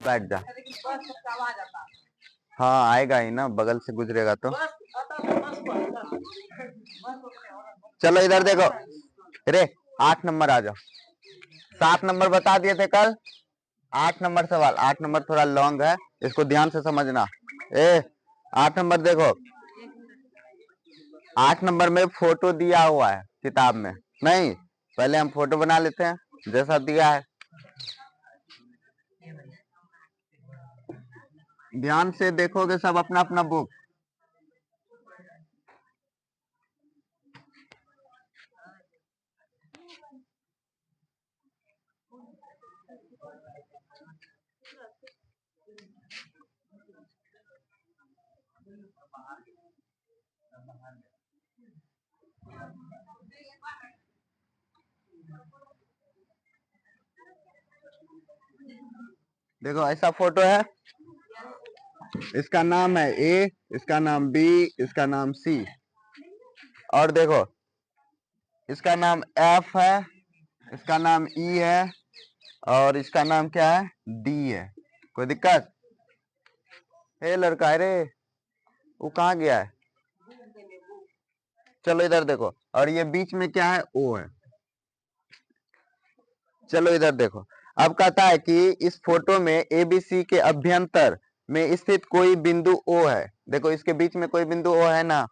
बैठ जा। हाँ आएगा ही ना, बगल से गुजरेगा तो। चलो इधर देखो। रे 8 नंबर आ जाओ। 7 नंबर बता दिए थे कल। 8 नंबर सवाल। 8 नंबर थोड़ा लॉन्ग है, इसको ध्यान से समझना। 8 नंबर देखो। 8 नंबर में फोटो दिया हुआ है किताब में। नहीं, पहले हम फोटो बना लेते हैं जैसा दिया है। ध्यान से देखोगे सब अपना अपना बुक। देखो ऐसा फोटो है, इसका नाम है ए, इसका नाम बी, इसका नाम सी, और देखो इसका नाम एफ है, इसका नाम ई है, और इसका नाम क्या है, डी है। कोई दिक्कत? ए लड़का रे, वो कहाँ गया है? चलो इधर देखो, और ये बीच में क्या है, ओ है। चलो इधर देखो। अब कहता है कि इस फोटो में एबीसी के अभ्यंतर में स्थित कोई बिंदु ओ है। देखो इसके बीच में कोई बिंदु ओ है ना,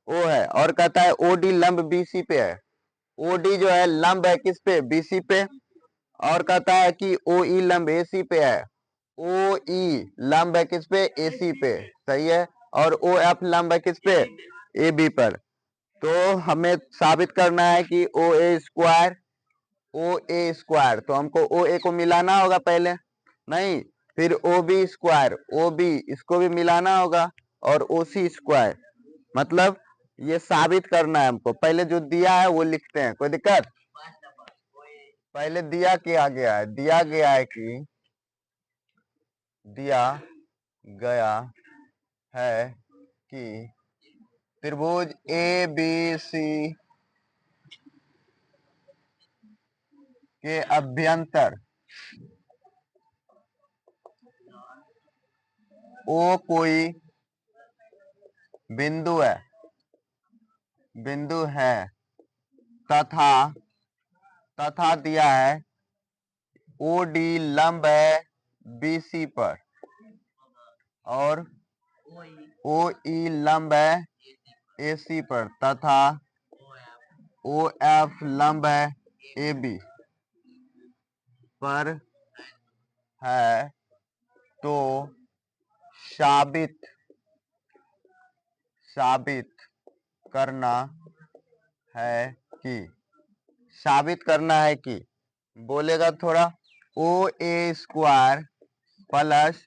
ओ है। और कहता है ओडी लंब बीसी पे है। ओडी जो है लंब है किस पे, बीसी पे। और कहता है कि ओ ई लंब एसी पे है। ओ ई लंब है किस पे, एसी पे। सही है। और ओ एफ लंब है किस पे, ए बी पर। तो हमें साबित करना है कि ओ A square, O A square, तो हमको ओ ए को मिलाना होगा पहले। नहीं, फिर O B square, O B इसको भी मिलाना होगा, और ओ सी स्क्वायर। मतलब ये साबित करना है हमको। पहले जो दिया है वो लिखते हैं, कोई दिक्कत? पहले दिया क्या गया है, दिया गया है कि, दिया गया है कि त्रिभुज ए बी सी के अभ्यंतर ओ कोई बिंदु है, बिंदु है, तथा तथा दिया है ओ डी लंब है बीसी पर, और ओ ई लंब है एसी पर, तथा ओ एफ लंब है ए बी पर है। तो साबित साबित करना है कि, साबित करना है कि, बोलेगा थोड़ा, O A square plus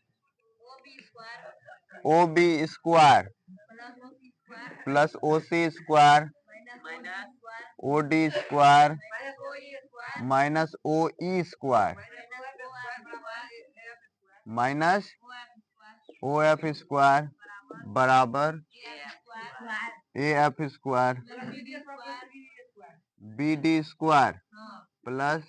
O B square plus O C square O D square minus O E square minus O F square बराबर A F square B D square plus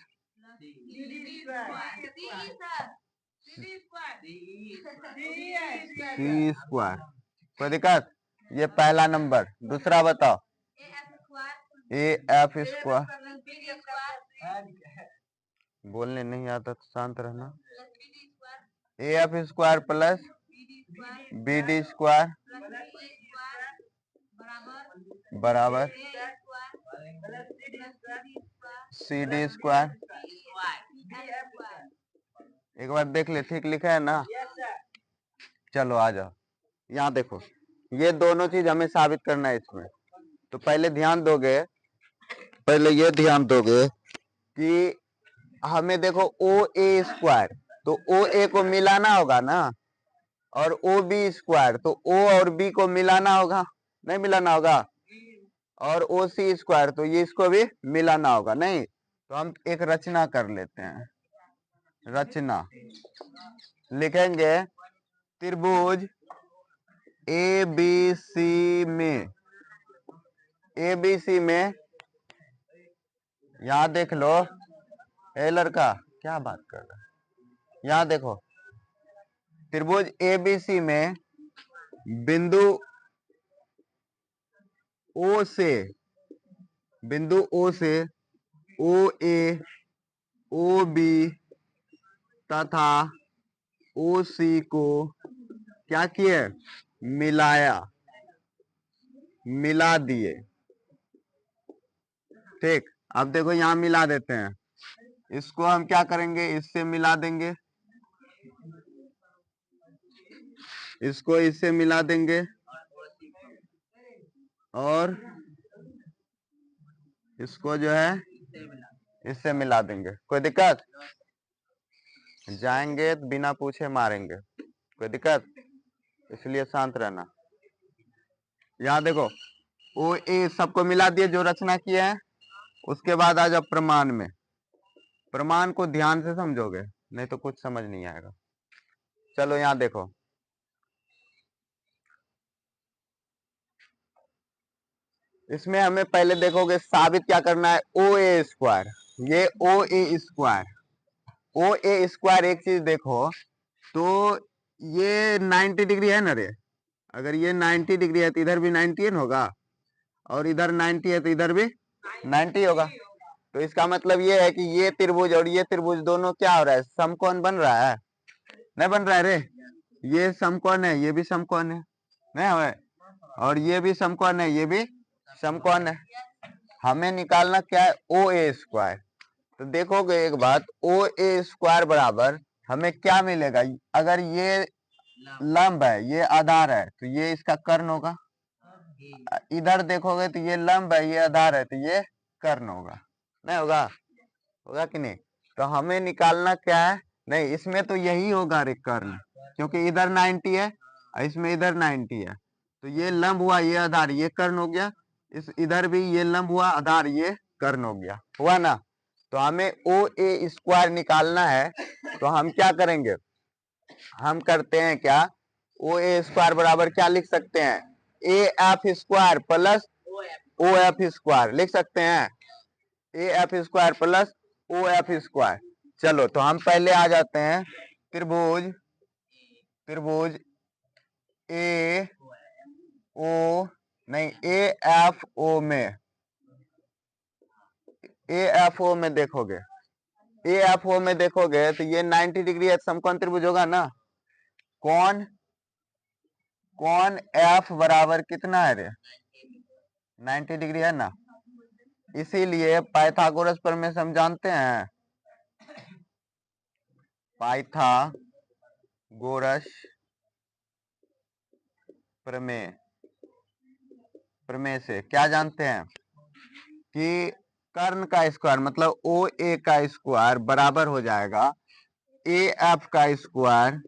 C square. कोई दिक्कत? ये पहला number. दूसरा बताओ। ए F square, बोलने नहीं आता तो शांत रहना। A F square plus B D square बराबर सी डी स्क्वायर। एक बार देख ले, ठीक लिखा है ना? चलो आ जाओ। यहाँ देखो, ये दोनों चीज हमें साबित करना है इसमें। तो पहले ध्यान दोगे, पहले ये ध्यान दोगे कि हमें देखो ओ ए स्क्वायर, तो ओ ए को मिलाना होगा ना, और ओ बी स्क्वायर, तो ओ और बी को मिलाना होगा, नहीं मिलाना होगा, और ओ सी स्क्वायर, तो ये इसको भी मिलाना होगा, नहीं? तो हम एक रचना कर लेते हैं। रचना लिखेंगे, त्रिभुज ए बी सी में, ए बी सी में, यहां देख लो। ए लड़का क्या बात कर रहा है? यहां देखो, त्रिभुज एबीसी में बिंदु ओ से ओ ए ओ बी तथा ओ सी को क्या किए, मिला दिए। ठीक, अब देखो यहां मिला देते हैं, इसको हम क्या करेंगे, इससे मिला देंगे, इसको इससे मिला देंगे और इसको जो है इससे मिला देंगे। कोई दिक्कत, जाएंगे तो बिना पूछे मारेंगे, कोई दिक्कत, इसलिए शांत रहना। यहां देखो ओ ए सबको मिला दिए जो रचना किए हैं। उसके बाद आ जाओ प्रमाण में, प्रमाण को ध्यान से समझोगे नहीं तो कुछ समझ नहीं आएगा। चलो यहां देखो, इसमें हमें पहले देखोगे साबित क्या करना है, ओ ए स्क्वायर, ये ओ ए स्क्वायर एक चीज देखो तो ये 90 डिग्री है ना रे, अगर ये 90 डिग्री है तो इधर भी 90 होगा और इधर 90 है तो इधर भी 90 होगा। तो इसका मतलब ये है कि ये त्रिभुज और ये त्रिभुज दोनों क्या हो रहा है, समकोण बन रहा है, नहीं बन रहा है रे, ये समकोण है, ये भी समकोण है, नहीं है, और ये भी समकोण है, ये भी समकोण है। हमें निकालना क्या है, ओ ए स्क्वायर। तो देखोगे एक बात, ओ ए स्क्वायर बराबर हमें क्या मिलेगा, अगर ये लंब है, ये आधार है, तो ये इसका कर्ण होगा। इधर देखोगे तो ये लंब है, ये आधार है, तो ये कर्ण होगा, नहीं होगा, होगा कि नहीं। तो हमें निकालना क्या है, नहीं इसमें तो यही होगा रे कर्ण, क्योंकि इधर 90 है इसमें इधर 90 है, तो ये लंब हुआ, ये आधार, ये कर्ण हो गया। इस इधर भी ये लंब हुआ, आधार, ये कर्ण हो गया, हुआ ना। तो हमें ओ ए स्क्वायर निकालना है, तो हम क्या करेंगे, हम करते हैं क्या, ओ ए स्क्वायर बराबर क्या लिख सकते हैं, A F square plus O F square लिख सकते हैं, A F square plus O F square. चलो तो हम पहले आ जाते हैं त्रिभुज ए ओ नहीं ए एफ ओ में, ए एफ ओ में देखोगे, ए एफ ओ में देखोगे तो ये 90 डिग्री है, समकोण त्रिभुज होगा ना। कौन एफ बराबर कितना है रे, 90 डिग्री है ना। इसीलिए पाइथागोरस प्रमेय से हम जानते हैं, पाइथागोरस प्रमेय से क्या जानते हैं कि कर्ण का स्क्वायर मतलब ओ ए का स्क्वायर बराबर हो जाएगा ए एफ का स्क्वायर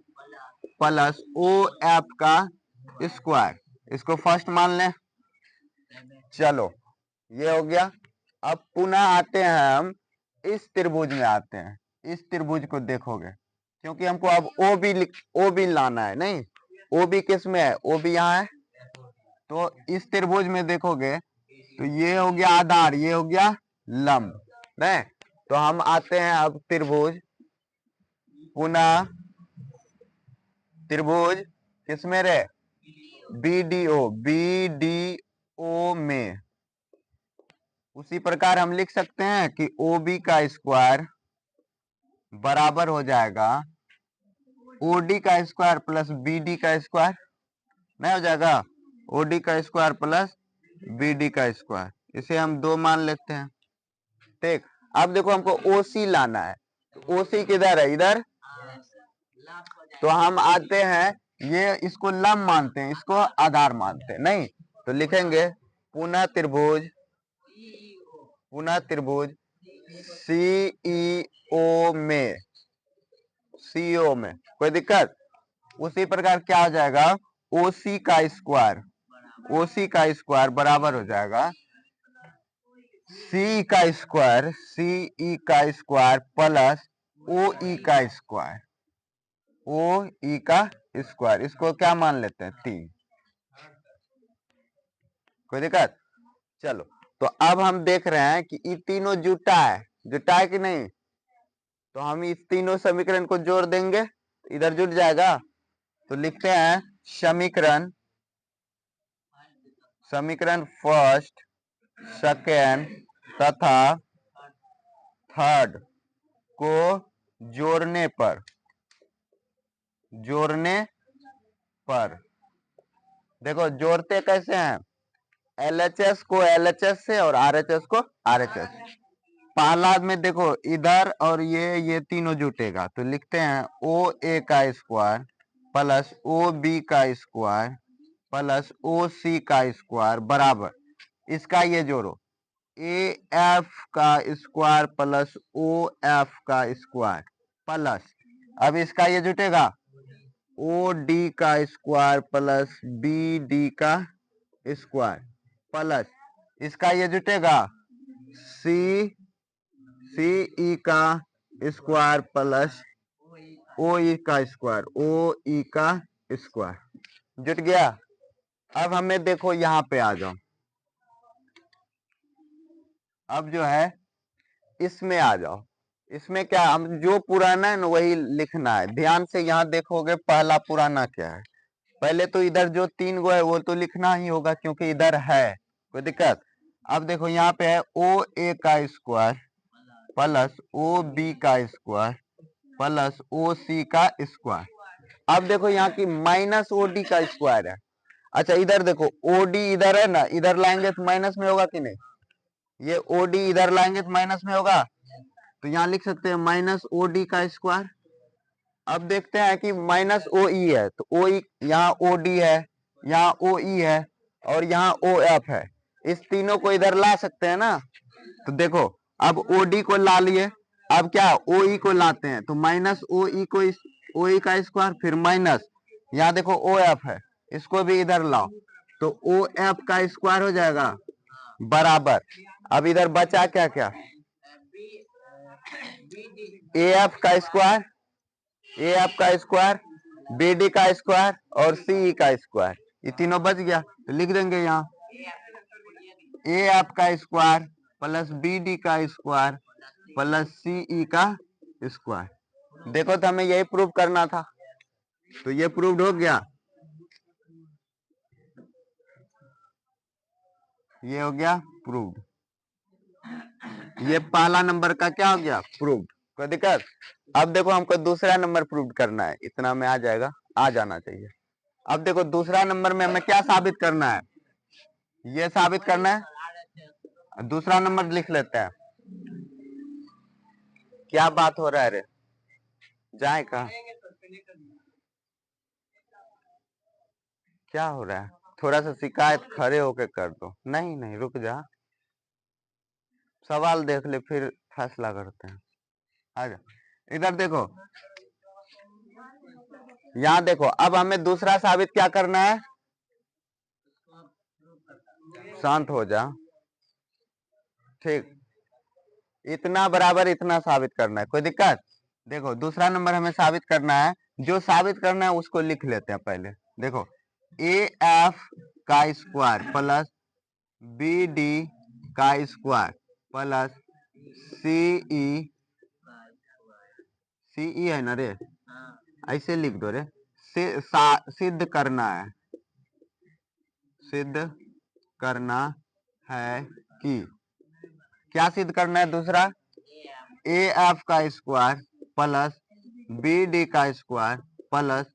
प्लस ओ एफ का स्क्वायर। इसको फर्स्ट मान लें। चलो ये हो गया। अब पुनः आते हैं हम इस त्रिभुज में आते हैं, इस त्रिभुज को देखोगे क्योंकि हमको अब ओ बी लाना है, नहीं ओ बी किस में है, ओ बी यहाँ है। तो इस त्रिभुज में देखोगे तो ये हो गया आधार, ये हो गया लंब, नहीं। तो हम आते हैं अब त्रिभुज, पुनः त्रिभुज किसमें रे, बी डी ओ में। उसी प्रकार हम लिख सकते हैं कि ओ बी का स्क्वायर बराबर हो जाएगा ओ डी का स्क्वायर प्लस बी डी का स्क्वायर, नहीं हो जाएगा, ओ डी का स्क्वायर प्लस बी डी का स्क्वायर, इसे हम 2 मान लेते हैं। ठीक, अब देखो हमको ओ सी लाना है, तो ओ सी किधर है, इधर। तो हम आते हैं, ये इसको लंब मानते हैं, इसको आधार मानते हैं, नहीं। तो लिखेंगे पुनः त्रिभुज सी ई ओ में, सीओ में, कोई दिक्कत। उसी प्रकार क्या हो जाएगा, ओ सी का स्क्वायर बराबर हो जाएगा सी का स्क्वायर, सी ई का स्क्वायर प्लस ओ ई का स्क्वायर, ओ ई का स्क्वायर, इसको क्या मान लेते हैं, 3, कोई दिक्कत। चलो तो अब हम देख रहे हैं कि ये तीनों जुटा है कि नहीं। तो हम इस तीनों समीकरण को जोड़ देंगे, इधर जुट जाएगा, तो लिखते हैं समीकरण फर्स्ट, सेकेंड तथा थर्ड को जोड़ने पर देखो जोड़ते कैसे हैं, LHS को LHS से और RHS को RHS। पहला में देखो इधर और ये तीनों जुटेगा, तो लिखते हैं OA का स्क्वायर प्लस OB का स्क्वायर प्लस OC का स्क्वायर बराबर इसका ये जोड़ो AF का स्क्वायर प्लस OF का स्क्वायर प्लस अब इसका ये जुटेगा OD का स्क्वायर प्लस BD का स्क्वायर प्लस इसका ये जुटेगा CE का स्क्वायर प्लस OE का स्क्वायर जुट गया। अब हमें देखो यहाँ पे आ जाओ, अब जो है इसमें आ जाओ। इसमें क्या हम जो पुराना है ना वही लिखना है। ध्यान से यहाँ देखोगे पहला पुराना क्या है, पहले तो इधर जो 3 गो है वो तो लिखना ही होगा क्योंकि इधर है, कोई दिक्कत। अब देखो यहाँ पे है OA का स्क्वायर प्लस OB का स्क्वायर प्लस OC का स्क्वायर। अब देखो यहाँ की माइनस OD का स्क्वायर है। अच्छा इधर देखो OD इधर है ना, इधर लाएंगे तो माइनस में होगा कि नहीं, ये OD इधर लाएंगे तो माइनस में होगा, तो यहाँ लिख सकते हैं माइनस OD का स्क्वायर। अब देखते हैं कि माइनस OE है तो OE यहाँ OD है, यहाँ OE है और यहाँ OF है, इस तीनों को इधर ला सकते हैं ना। तो देखो अब OD को ला लिए, अब क्या OE को लाते हैं तो माइनस OE को OE का स्क्वायर फिर माइनस यहाँ देखो OF है, इसको भी इधर लाओ तो OF का स्क्वायर हो जाएगा बराबर। अब इधर बचा क्या क्या, AF का स्क्वायर, BD का स्क्वायर और CE का स्क्वायर, ये तीनों बच गया। तो लिख देंगे यहाँ AF का स्क्वायर प्लस BD का स्क्वायर प्लस CE का स्क्वायर। देखो तो हमें यही प्रूव करना था, तो ये प्रूव्ड हो गया, ये हो गया प्रूव्ड। ये पहला नंबर का क्या हो गया, प्रूव्ड, कोई दिक्कत। अब देखो हमको दूसरा नंबर प्रूव करना है, इतना में आ जाएगा, आ जाना चाहिए। अब देखो दूसरा नंबर में हमें क्या साबित करना है, ये साबित करना है। दूसरा नंबर लिख लेते हैं। क्या बात हो रहा है रे, जाए कहा, क्या हो रहा है, थोड़ा सा शिकायत खड़े होके कर दो। नहीं नहीं रुक जा, सवाल देख ले फिर फैसला करते हैं। आजा इधर देखो, यहाँ देखो अब हमें दूसरा साबित क्या करना है, शांत हो जा, ठीक, इतना बराबर इतना साबित करना है, कोई दिक्कत। देखो दूसरा नंबर हमें साबित करना है, जो साबित करना है उसको लिख लेते हैं पहले। देखो AF का स्क्वायर प्लस BD का स्क्वायर प्लस CE है ना रे, ऐसे लिख दो रे, सिद्ध करना है कि क्या सिद्ध करना है, दूसरा AF का स्क्वायर प्लस BD का स्क्वायर प्लस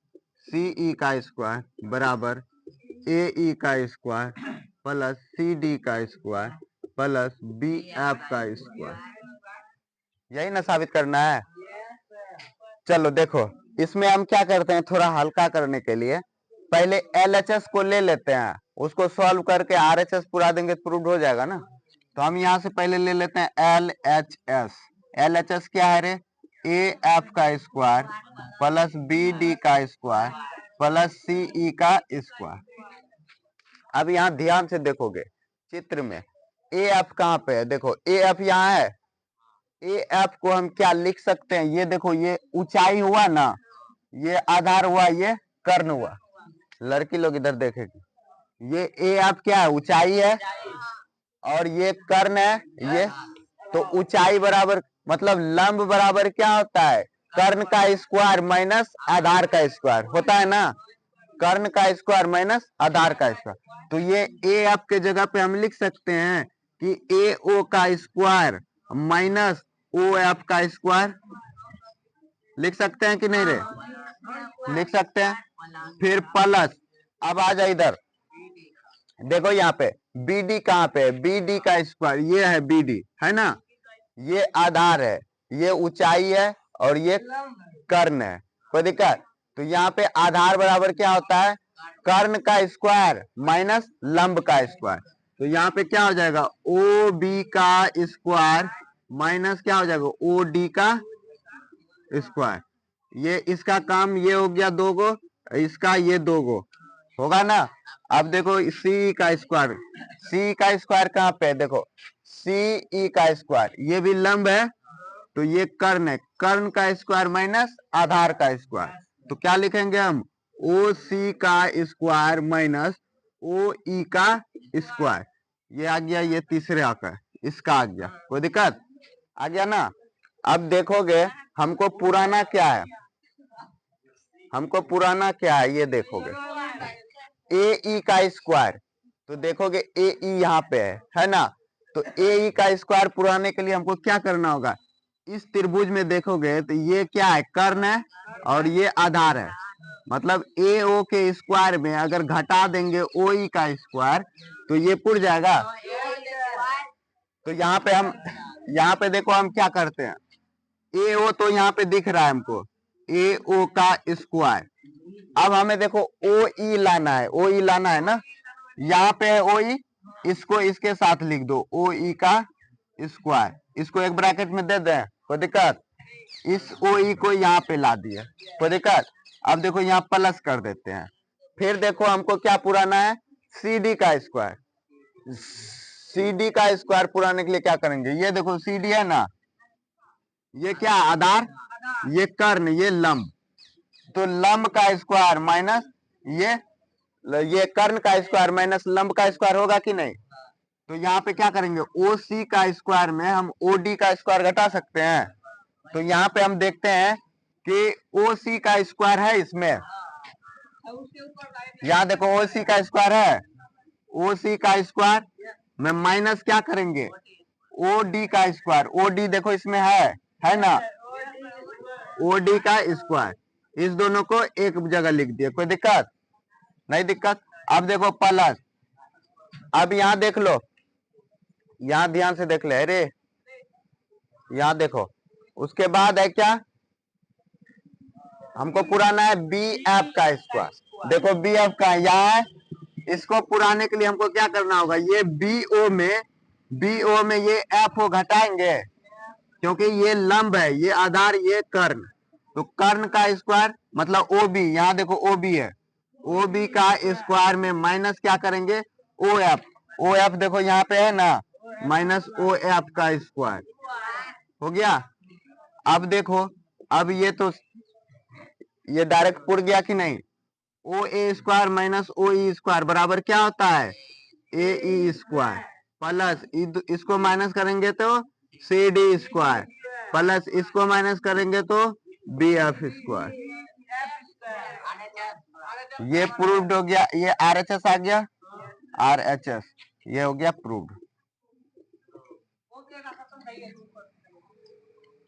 CE का स्क्वायर बराबर AE का स्क्वायर प्लस CD का स्क्वायर प्लस BF का स्क्वायर, यही ना साबित करना है। चलो देखो इसमें हम क्या करते हैं, थोड़ा हल्का करने के लिए पहले LHS को ले लेते हैं, उसको सॉल्व करके RHS पूरा देंगे तो प्रूव हो जाएगा ना। तो हम यहाँ से पहले ले लेते हैं LHS। LHS क्या है रे, AF का स्क्वायर प्लस BD का स्क्वायर प्लस CE का स्क्वायर। अब यहाँ ध्यान से देखोगे चित्र में AF कहाँ पे है, देखो AF यहाँ है, AF को हम क्या लिख सकते हैं, ये देखो ये ऊंचाई हुआ ना, ये आधार हुआ, ये कर्ण हुआ। लड़की लोग इधर देखेगी, ये AF क्या है, ऊंचाई है और ये कर्ण है, ये तो ऊंचाई बराबर मतलब लंब बराबर क्या होता है, कर्ण का स्क्वायर माइनस आधार का स्क्वायर होता है ना, कर्ण का स्क्वायर माइनस आधार का स्क्वायर। तो ये ए एफ के जगह पे हम लिख सकते हैं कि ए ओ का स्क्वायर माइनस ओ एफ का स्क्वायर, लिख सकते हैं कि नहीं रे, लिख सकते हैं। फिर प्लस, अब आ जाए इधर, देखो यहाँ पे बी डी कहाँ पे, बी डी का स्क्वायर, ये है बी डी है ना, ये आधार है, ये ऊंचाई है और ये कर्ण है, कोई दिक्कत। तो यहाँ पे आधार बराबर क्या होता है, कर्ण का स्क्वायर माइनस लंब का स्क्वायर। तो यहाँ पे क्या हो जाएगा, ओ बी का स्क्वायर माइनस क्या हो जाएगा, ओ डी का स्क्वायर। ये इसका काम ये हो गया 2 गो, इसका ये 2 गो होगा ना। अब देखो सी का स्क्वायर, सी का स्क्वायर कहाँ पे है, देखो सी ई का स्क्वायर, ये भी लंब है तो ये कर्ण है, कर्ण का स्क्वायर माइनस आधार का स्क्वायर। तो क्या लिखेंगे हम, ओ सी का स्क्वायर माइनस ओ ई का स्क्वायर। ये आ गया, ये तीसरे आकर इसका आ गया, कोई दिक्कत, आ गया ना। अब देखोगे हमको पुराना क्या है, हमको पुराना क्या है, ये देखोगे ए ई का स्क्वायर, तो देखोगे ए ई यहाँ पे है ना। तो ए ई का स्क्वायर पुराने के लिए हमको क्या करना होगा, इस त्रिभुज में देखोगे तो ये क्या है, कर्ण है और ये आधार है, मतलब ए ओ के स्क्वायर में अगर घटा देंगे ओ ई का स्क्वायर तो ये पुर जाएगा। तो यहाँ पे हम, यहाँ पे देखो हम क्या करते हैं, ए ओ तो यहाँ पे दिख रहा है हमको, ए ओ का स्क्वायर। अब हमें देखो ओ ई लाना है, ओ ई लाना है ना, यहाँ पे है ओ ई, इसको इसके साथ लिख दो ओ ई का स्क्वायर, इसको एक ब्रैकेट में दे दें, कोई दिक्कत। इस ओ ई को यहाँ पे ला दिया, कोई दिक्कत। अब देखो यहाँ प्लस कर देते हैं। फिर देखो हमको क्या पुराना है, सी डी का स्क्वायर, सी डी का स्क्वायर पुराने के लिए क्या करेंगे, ये देखो सी डी है ना, ये क्या आधार, ये कर्ण, ये लंब, तो लंब का स्क्वायर माइनस ये कर्ण का स्क्वायर माइनस लंब का स्क्वायर होगा कि नहीं। तो यहाँ पे क्या करेंगे, ओ सी का स्क्वायर में हम ओ डी का स्क्वायर घटा सकते हैं। तो यहाँ पे हम देखते हैं कि ओ सी का स्क्वायर है इसमें, यहाँ देखो ओ सी का स्क्वायर है, ओ सी का स्क्वायर में माइनस क्या करेंगे, ओ डी का स्क्वायर, ओ डी देखो इसमें है ना, ओ डी का स्क्वायर, इस दोनों को एक जगह लिख दिया, कोई दिक्कत नहीं, दिक्कत। अब देखो प्लस, अब यहाँ देख लो, यहाँ ध्यान से देख ले, अरे यहाँ देखो, उसके बाद है क्या, हमको पुराना है बी एफ का स्क्वायर, देखो बी एफ का यहाँ है, इसको पुराने के लिए हमको क्या करना होगा, ये बी ओ में ये एफ ओ घटाएंगे क्योंकि ये लंब है, ये आधार, ये कर्ण, तो कर्ण का स्क्वायर मतलब ओ बी, यहाँ देखो ओ बी है, ओ बी का स्क्वायर में माइनस क्या करेंगे, ओ एफ देखो यहाँ पे है ना, माइनस ओ एफ का स्क्वायर हो गया। अब देखो, अब ये डायरेक्ट पुर गया कि नहीं, ओ A square minus O E square बराबर क्या होता है, ए ई स्क्वायर, प्लस इसको माइनस करेंगे तो सी डी स्क्वायर, प्लस इसको माइनस करेंगे तो बी एफ स्क्वायर। ये प्रूव्ड हो गया, ये आर एच एस आ गया, आर एच एस, ये हो गया प्रूव्ड।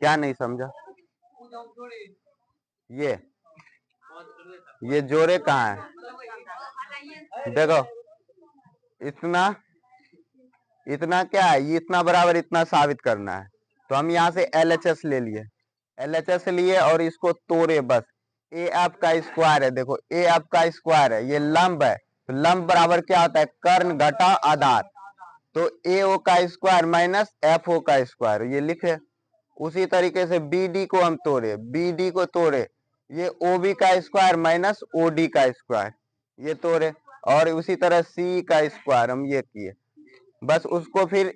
क्या नहीं समझा, ये जोड़े कहाँ है, देखो इतना इतना क्या है, ये इतना बराबर इतना साबित करना है, तो हम यहाँ से LHS ले लिए, LHS लिए और इसको तोड़े बस, ए एफ का स्क्वायर है, देखो ए एफ का स्क्वायर है, ये लंब है, तो लंब बराबर क्या होता है, कर्ण घटा आधार, तो ए ओ का स्क्वायर माइनस एफ ओ का स्क्वायर, ये लिखे। उसी तरीके से बी डी को हम तोड़े, बी डी को तोड़े, ये ओ बी का स्क्वायर माइनस ओ डी का स्क्वायर, ये तोड़े, और उसी तरह सी का स्क्वायर हम ये किए, बस उसको फिर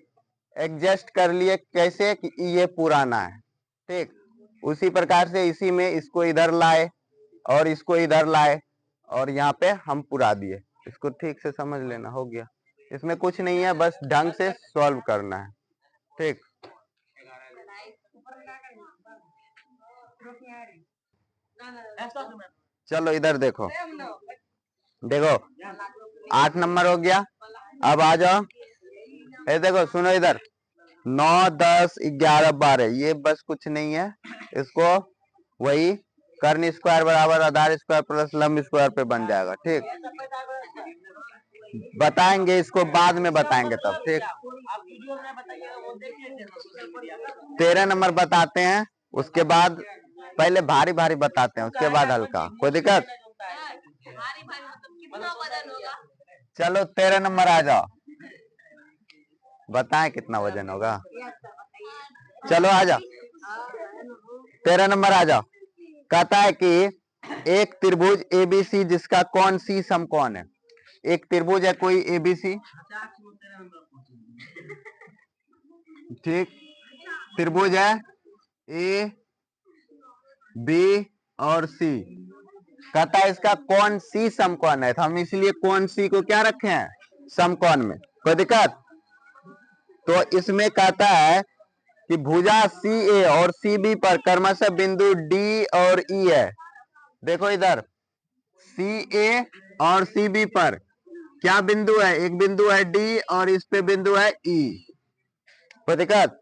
एडजस्ट कर लिए कैसे कि ये पुराना है, ठीक। उसी प्रकार से इसी में इसको इधर लाए और इसको इधर लाए और यहाँ पे हम पुरा दिए, इसको ठीक से समझ लेना, हो गया, इसमें कुछ नहीं है, बस ढंग से सॉल्व करना है, ठीक। चलो इधर देखो, देखो 8 नंबर हो गया। अब आ जाओ, ये देखो सुनो इधर, 9 10 11 12, ये बस कुछ नहीं है, इसको वही कर्ण स्क्वायर बराबर आधार स्क्वायर प्लस लंब स्क्वायर पे बन जाएगा। ठीक, बताएंगे इसको बाद में बताएंगे तब। ठीक, 13 नंबर बताते हैं, उसके बाद पहले भारी भारी बताते हैं, उसके बाद हल्का। कोई दिक्कत? चलो 13 नंबर आ जाओ, बताएं कितना वजन होगा। चलो आ जाओ, 13 नंबर आ जाओ। कहता है कि एक त्रिभुज एबीसी जिसका कोण सी समकोण है। एक त्रिभुज है कोई एबीसी, ठीक, त्रिभुज है ए बी और सी। कहता है इसका कोण सी समकोण है, तो हम इसलिए कोण सी को क्या रखे हैं, समकोण में। कोई दिक्कत? तो इसमें कहता है कि भुजा सी ए और सी बी पर क्रमशः बिंदु डी और ई है। देखो इधर, सी ए और सी बी पर क्या बिंदु है, एक बिंदु है डी और इस पे बिंदु है ई। कोई दिक्कत?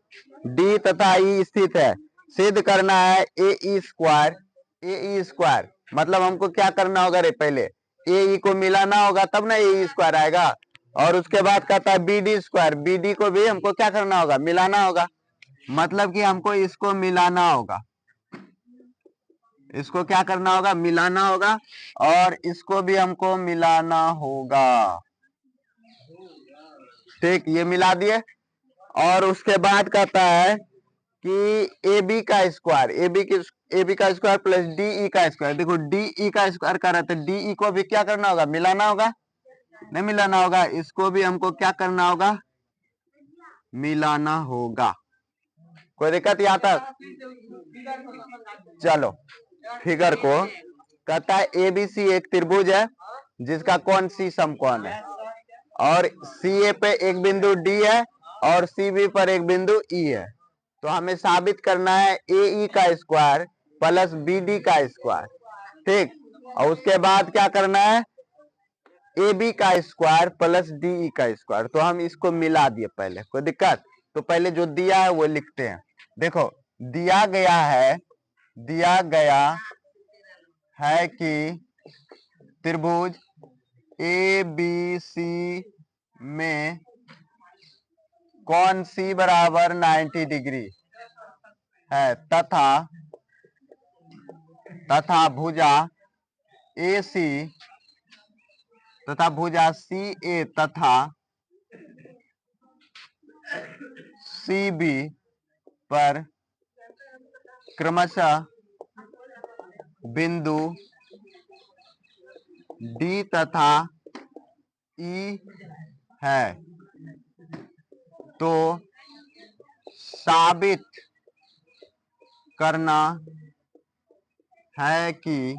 डी तथा ई स्थित है। सिद्ध करना है ए ई स्क्वायर, ए ई स्क्वायर मतलब हमको क्या करना होगा रे, पहले ए ई को मिलाना होगा तब ना ए ई स्क्वायर आएगा। और उसके बाद कहता है B D square, B D को भी हमको क्या करना होगा, मिलाना होगा। मतलब कि हमको इसको मिलाना होगा, इसको क्या करना होगा, मिलाना होगा, और इसको भी हमको मिलाना होगा। ठीक, ये मिला दिए। और उसके बाद कहता है कि ए बी का स्क्वायर, ए बी का स्क्वायर प्लस डी ई का स्क्वायर। देखो डी ई का स्क्वायर कर रहे थे, डी ई को भी क्या करना होगा, मिलाना होगा। नहीं मिलाना होगा, इसको भी हमको क्या करना होगा, मिलाना होगा। कोई दिक्कत यहाँ तक? चलो फिगर को, कहता है एबीसी एक त्रिभुज है जिसका कोण सी समकोण है, और सी ए पे एक बिंदु डी है और सी बी पर एक बिंदु ई है। तो हमें साबित करना है ए ई का स्क्वायर प्लस बी डी का स्क्वायर। ठीक, और उसके बाद क्या करना है, ए बी का स्क्वायर प्लस डी ई का स्क्वायर। तो हम इसको मिला दिए पहले। कोई दिक्कत? तो पहले जो दिया है वो लिखते हैं। देखो दिया गया है कि त्रिभुज ए बी सी में कोण सी बराबर 90 डिग्री है तथा भुजा ए सी तथा भुजा सी ए तथा सी बी पर क्रमशः बिंदु डी तथा ई है। तो साबित करना है कि,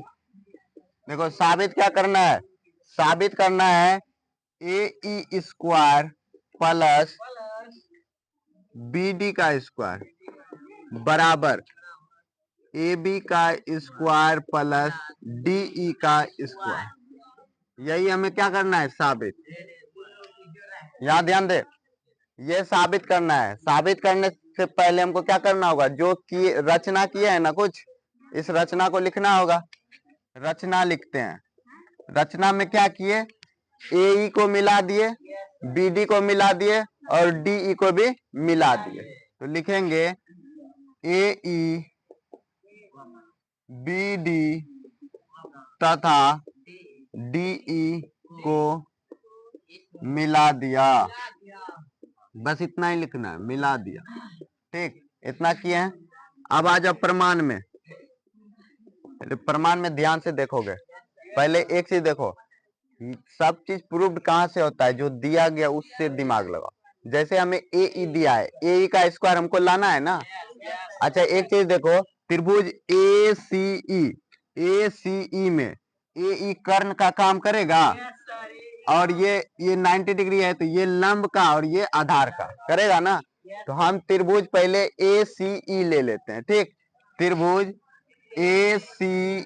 देखो साबित क्या करना है, साबित करना है ए E square plus B D का स्क्वायर बराबर ए बी का स्क्वायर प्लस डी ई का स्क्वायर। यही हमें क्या करना है, साबित। यहां ध्यान दे, ये साबित करना है। साबित करने से पहले हमको क्या करना होगा, जो की रचना किया है ना कुछ, इस रचना को लिखना होगा। रचना लिखते हैं। रचना में क्या किए, ए ई को मिला दिए, बी डी को मिला दिए और डी ई को भी मिला दिए। तो लिखेंगे ए ई बी डी तथा डी ई को मिला दिया। बस इतना ही लिखना है, मिला दिया। ठीक, इतना किए हैं। अब आ जाओ प्रमाण में। प्रमाण में ध्यान से देखोगे, पहले एक चीज देखो, सब चीज प्रूव्ड कहां से होता है, जो दिया गया उससे दिमाग लगाओ। जैसे हमें ए ई दिया है, ए ई का स्क्वायर हमको लाना है ना। अच्छा एक चीज देखो, त्रिभुज ए सी ई में ए ई कर्ण का काम करेगा, और ये 90 डिग्री है तो ये लंब का और ये आधार का करेगा ना। तो हम त्रिभुज पहले ए सी ई ले लेते हैं। ठीक, त्रिभुज ए सी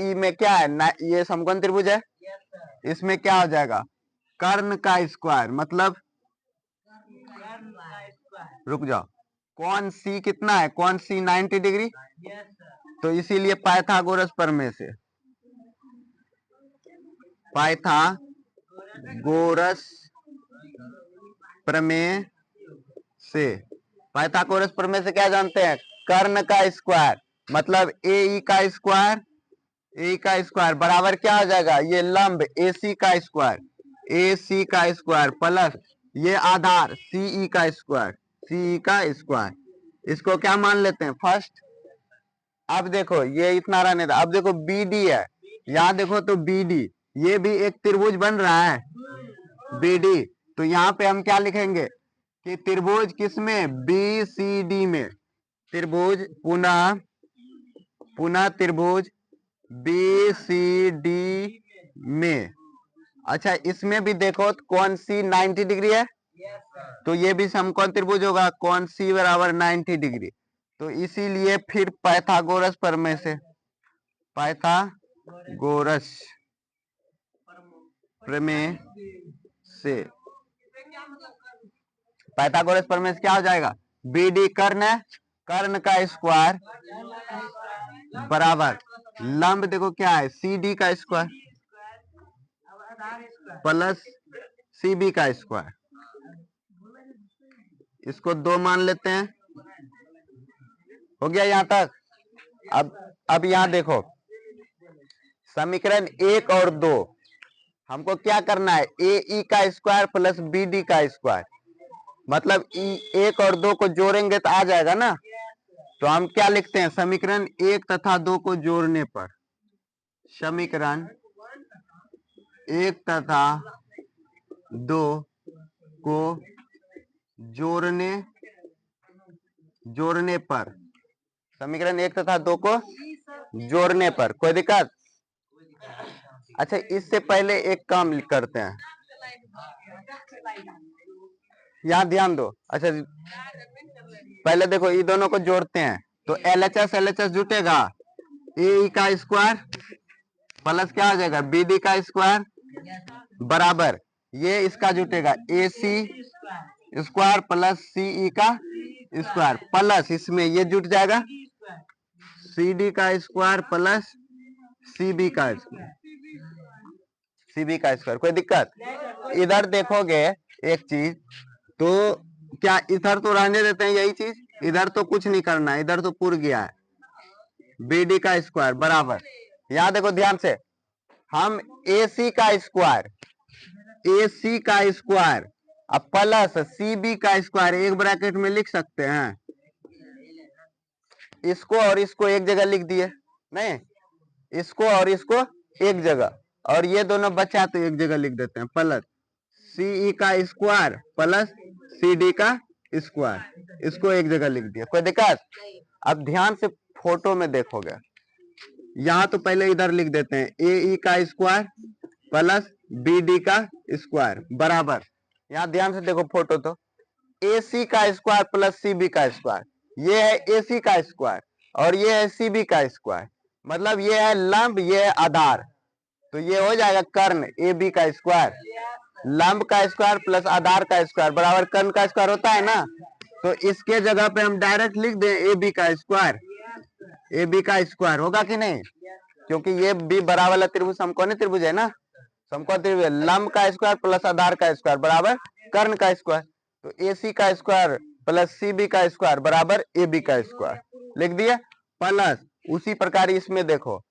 ई में क्या है ना, ये समकोण त्रिभुज है, इसमें क्या हो जाएगा कर्ण का स्क्वायर, मतलब रुक जाओ, कौन सी कितना है, कौन सी 90 डिग्री, तो इसीलिए पाइथागोरस प्रमेय से, पाइथागोरस प्रमेय से, पाइथागोरस प्रमेय से क्या जानते हैं, कर्ण का स्क्वायर, मतलब ए ई का स्क्वायर बराबर क्या हो जाएगा, ये लंब ए सी का स्क्वायर प्लस ये आधार सी ई का स्क्वायर, इसको क्या मान लेते हैं फर्स्ट। अब देखो ये इतना रहने था, अब देखो बी डी है, यहाँ देखो तो बी डी, ये भी एक त्रिभुज बन रहा है बी डी, तो यहाँ पे हम क्या लिखेंगे कि त्रिभुज किसमें, बी सी डी में, त्रिभुज पुनः त्रिभुज बी सी डी में। अच्छा इसमें भी देखो तो कौन सी 90 डिग्री है, तो ये भी समकोण त्रिभुज होगा, कौन सी बराबर 90 डिग्री, तो इसीलिए फिर पाइथागोरस प्रमेय से, पाइथागोरस प्रमेय से, पाइथागोरस प्रमेय से क्या हो जाएगा, बी डी कर्ण है, कर्ण का स्क्वायर बराबर लंब देखो क्या है सी डी का स्क्वायर प्लस सी बी का स्क्वायर, इसको 2 मान लेते हैं, हो गया यहां तक। अब यहां देखो समीकरण 1 और 2 हमको क्या करना है, ए ई का स्क्वायर प्लस बी डी का स्क्वायर, मतलब ई 1 और 2 को जोड़ेंगे तो आ जाएगा ना, तो हम क्या लिखते हैं, समीकरण 1 तथा 2 को जोड़ने पर, समीकरण 1 तथा 2 को जोड़ने पर, समीकरण 1 तथा 2 को जोड़ने पर कोई दिक्कत। अच्छा इससे पहले एक काम करते हैं, यहाँ ध्यान दो, अच्छा पहले देखो ये दोनों को जोड़ते हैं, तो LHS जुटेगा, ए का स्क्वायर प्लस क्या हो जाएगा बी डी का स्क्वायर बराबर ये इसका जुटेगा ए सी स्क्वायर प्लस सी ई का स्क्वायर प्लस इसमें ये जुट जाएगा सी डी का स्क्वायर प्लस सी बी का स्क्वायर, कोई दिक्कत। इधर देखोगे एक चीज, तो क्या इधर तो रहने देते हैं यही चीज, इधर तो कुछ नहीं करना है, इधर तो पूर गया है, बी डी का स्क्वायर बराबर, यहां देखो ध्यान से, हम ए सी का स्क्वायर अब प्लस सी बी का स्क्वायर एक ब्रैकेट में लिख सकते हैं, इसको और इसको एक जगह लिख दिए, नहीं इसको और इसको एक जगह, और ये दोनों बचा तो एक जगह लिख देते हैं, प्लस सी ई का स्क्वायर प्लस सी डी का स्क्वायर, इसको एक जगह लिख दिया, कोई दिक्कत। अब ध्यान से फोटो में देखोगे, यहां तो पहले इधर लिख देते हैं ए ई का स्क्वायर प्लस बी डी का स्क्वायर बराबर, यहां ध्यान से देखो फोटो, तो ए सी का स्क्वायर प्लस सी बी का स्क्वायर, ये है ए सी का स्क्वायर और ये है सी बी का स्क्वायर, मतलब ये है लंब ये है आधार, तो ये हो जाएगा कर्ण ए बी का स्क्वायर, लंब का स्क्वायर प्लस आधार का स्क्वायर बराबर कर्ण का स्क्वायर होता है ना, तो इसके जगह पे हम डायरेक्ट लिख दें ए बी का स्क्वायर, ए बी का स्क्वायर होगा कि नहीं, क्योंकि ये भी बड़ा वाला त्रिभुज समकोणीय त्रिभुज है ना, समकोण त्रिभुज, लंब का स्क्वायर प्लस आधार का स्क्वायर बराबर कर्ण का स्क्वायर, तो ए सी का स्क्वायर प्लस सी बी का स्क्वायर बराबर ए बी का स्क्वायर लिख दिया, प्लस उसी प्रकार इसमें देखो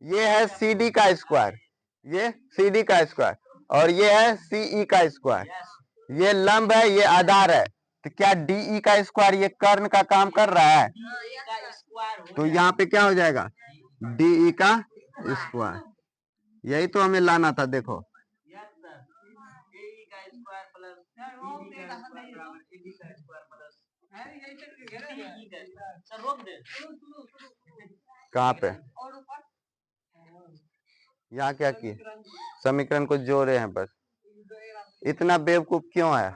ये है सी डी का स्क्वायर, ये सी डी का स्क्वायर और ये है सी ई का स्क्वायर, ये लंब है ये आधार है, तो क्या डी ई का स्क्वायर ये कर्ण का काम कर रहा है, तो यहाँ पे क्या हो जाएगा डी ई का स्क्वायर, यही तो हमें लाना था, देखो कहाँ पे, यहाँ क्या किए समीकरण को जोड़े हैं बस, इतना बेवकूफ क्यों है,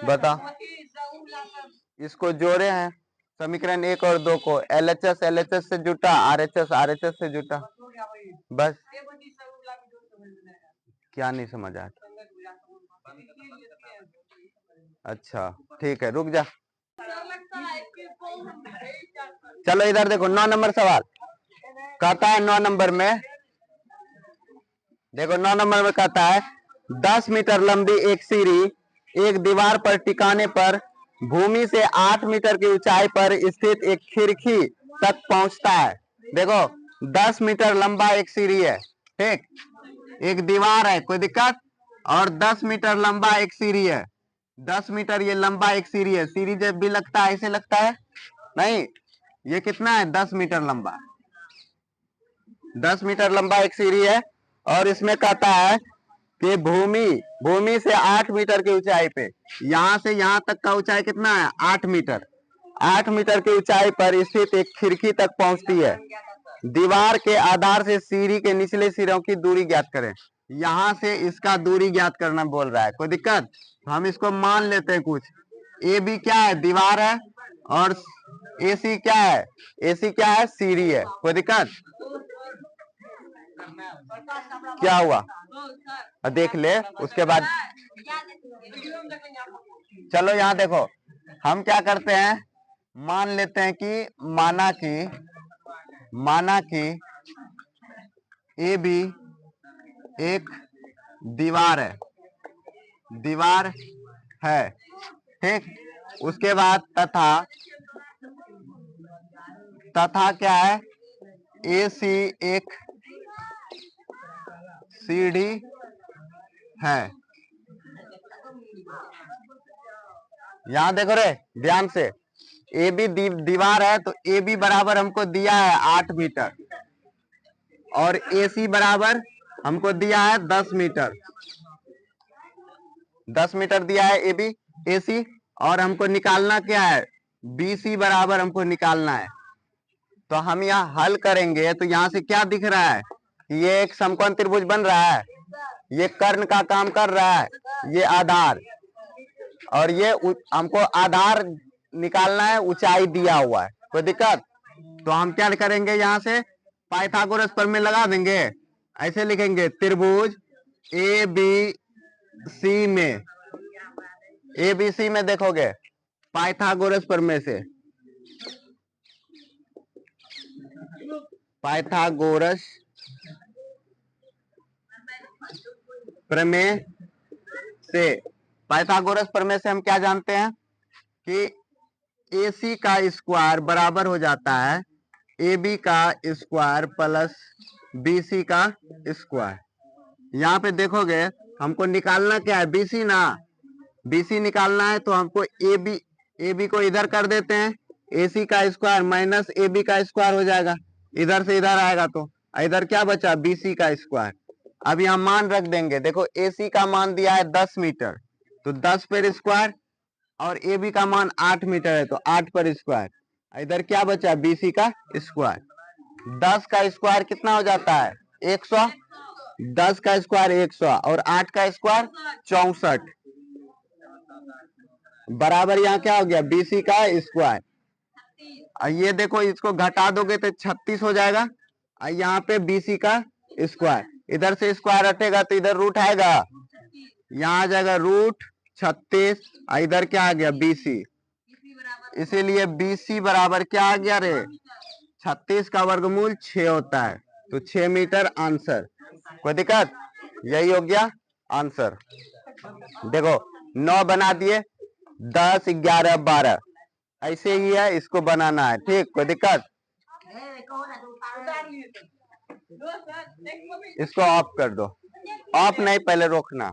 बता, इसको जोड़े हैं समीकरण 1 और 2 को, LHS LHS से जुटा, RHS RHS से जुटा, बस। क्या नहीं समझ आया? अच्छा ठीक है, रुक जा। चलो इधर देखो, 9 नंबर सवाल कहता है, 9 नंबर में देखो, 9 नंबर में कहता है 10 मीटर लंबी एक सीढ़ी एक दीवार पर टिकाने पर भूमि से 8 मीटर की ऊंचाई पर स्थित एक खिड़की तक पहुंचता है। देखो 10 मीटर लंबा एक सीढ़ी है, ठीक, एक दीवार है, कोई दिक्कत, और 10 मीटर लंबा एक सीढ़ी है, 10 मीटर ये लंबा एक सीढ़ी है। सीढ़ी जब भी लगता है ऐसे लगता है नहीं, ये कितना है, 10 मीटर लंबा, 10 मीटर लंबा एक सीढ़ी है। और इसमें कहता है कि भूमि से 8 मीटर की ऊंचाई पे, यहां से यहां तक का ऊंचाई कितना है, 8 मीटर, 8 मीटर की ऊंचाई पर स्थित एक खिड़की तक पहुंचती है। दीवार के आधार से सीढ़ी के निचले सिरों की दूरी ज्ञात करें। यहां से इसका दूरी ज्ञात करना बोल रहा है, कोई दिक्कत? हम इसको मान लेते हैं कुछ, ए बी क्या है, दीवार है, और AC क्या है, AC क्या है, सीढ़ी है, कोई दिक्कत? क्या हुआ देख ले, उसके बाद चलो यहाँ देखो, हम क्या करते हैं, मान लेते हैं कि माना कि AB एक दीवार है, ठीक, उसके बाद तथा क्या है, AC एक सीढ़ी है। यहां देखो रे ध्यान से, AB दीवार है तो AB बराबर हमको दिया है 8 मीटर, और AC बराबर हमको दिया है 10 मीटर, 10 मीटर दिया है AB AC, और हमको निकालना क्या है, BC बराबर हमको निकालना है। तो हम यहाँ हल करेंगे तो यहाँ से क्या दिख रहा है, ये एक समकोण त्रिभुज बन रहा है, ये कर्ण का काम कर रहा है, ये आधार, और ये हमको आधार निकालना है, ऊंचाई दिया हुआ है, कोई दिक्कत? तो हम क्या करेंगे, यहाँ से पाइथागोरस प्रमेय लगा देंगे, ऐसे लिखेंगे, त्रिभुज ABC में देखोगे पाइथागोरस प्रमेय से, पाइथागोरस प्रमेय से हम क्या जानते हैं कि AC का स्क्वायर बराबर हो जाता है AB का स्क्वायर प्लस BC का स्क्वायर। यहाँ पे देखोगे हमको निकालना क्या है, BC ना, BC निकालना है तो हमको AB को इधर कर देते हैं, AC का स्क्वायर माइनस AB का स्क्वायर हो जाएगा, इधर से इधर आएगा तो इधर क्या बचा, BC का स्क्वायर। अब यहाँ मान रख देंगे, देखो AC का मान दिया है 10 मीटर तो 10 पर स्क्वायर, और AB का मान 8 मीटर है तो 8 पर स्क्वायर, इधर क्या बचा, BC का स्क्वायर। 10 का स्क्वायर कितना हो जाता है, 100, 10 का स्क्वायर 100 और 8 का स्क्वायर 64, बराबर यहाँ क्या हो गया, BC का स्क्वायर। ये देखो इसको घटा दोगे तो 36 हो जाएगा, यहाँ पे BC का स्क्वायर, इधर से स्क्वायर हटेगा तो इधर रूट आएगा, यहाँ आ जाएगा रूट 36, इधर क्या आ गया, BC, इसीलिए BC बराबर क्या आ गया रे, 36 का वर्गमूल 6 होता है, तो 6 मीटर आंसर, कोई दिक्कत? यही हो गया आंसर। देखो 9 बना दिए, 10 11 12 ऐसे ही है, इसको बनाना है, ठीक, कोई दिक्कत? इसको ऑफ कर दो, ऑफ नहीं पहले रोकना।